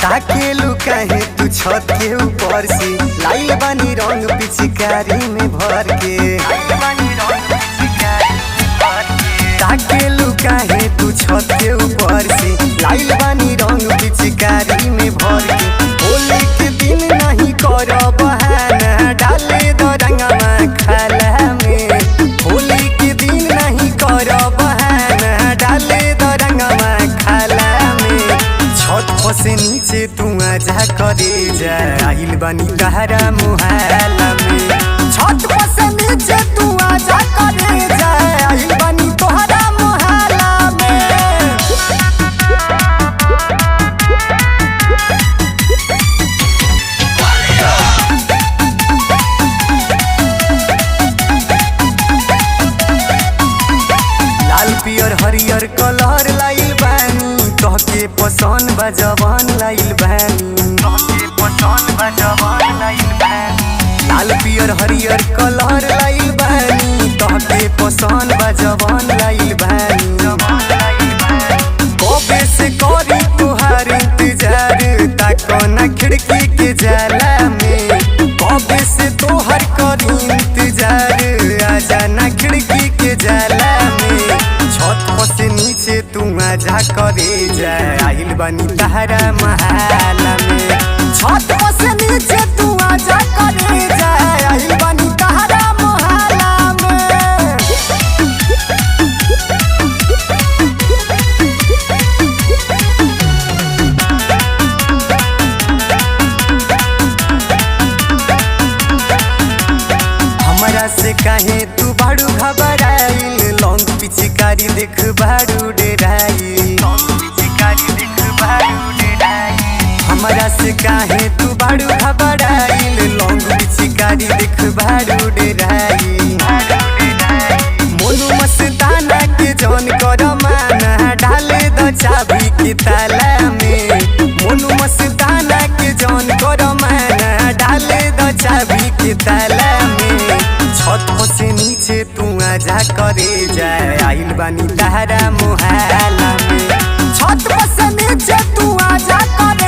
ताकेलू काहे तू छत के ऊपर से लाइल बानी रंग पिचकारी में भर के। ताकेलू काहे तू छत के ऊपर से लाइल बानी रंग पिचकारी में भर के। होली के दिन नहीं कर बहाना डाले दो रंगवा खाला में। होली के दिन नहीं कर बहाना डाले दो रंगवा खाला में। छत से नीचे तू आजा करे जा आइल बानी तहरा मुहाला में। छत से नीचे तू आजा करे जा आइल बानी तोहरा मुहाला में। लाल पियर हरियर कलर लाइल बानी तोहके पसंद बा जवान लाइल बानी। लाल पियर हरियर कलर लाइल बानी तोहके पसंद बा जवान लाइल बानी। कबे से करी तुहार इंतजार ताको ना खिड़की के जाला में। कबे से तोहर करी इंतजार आजा ना खिड़की के जाला में। छत से नीचे तू आजा करे जा आइल बानी तहरा महाला में। छत से नीचे तू आजा करे जा आइल बानी तहरा महाला में। हमरा से काहे तू बाड़ू घबराइल लौंग पिचकारी देख बाड़ू डेराइल। हमरा से काहे तू बाड़ू घबराइल लौंग पिचकारी देख बाड़ू डेराइल। मोनू मस्ताना के जौन कर माना डाले दो चाबी के ताला में। मोनू मस्ताना के जौन कर माना डाले दो चाबी के ताला में। छत से नीचे तू आजा करे जा आइल बानी तहरा मुहाला में। छत से नीचे तू आजा करे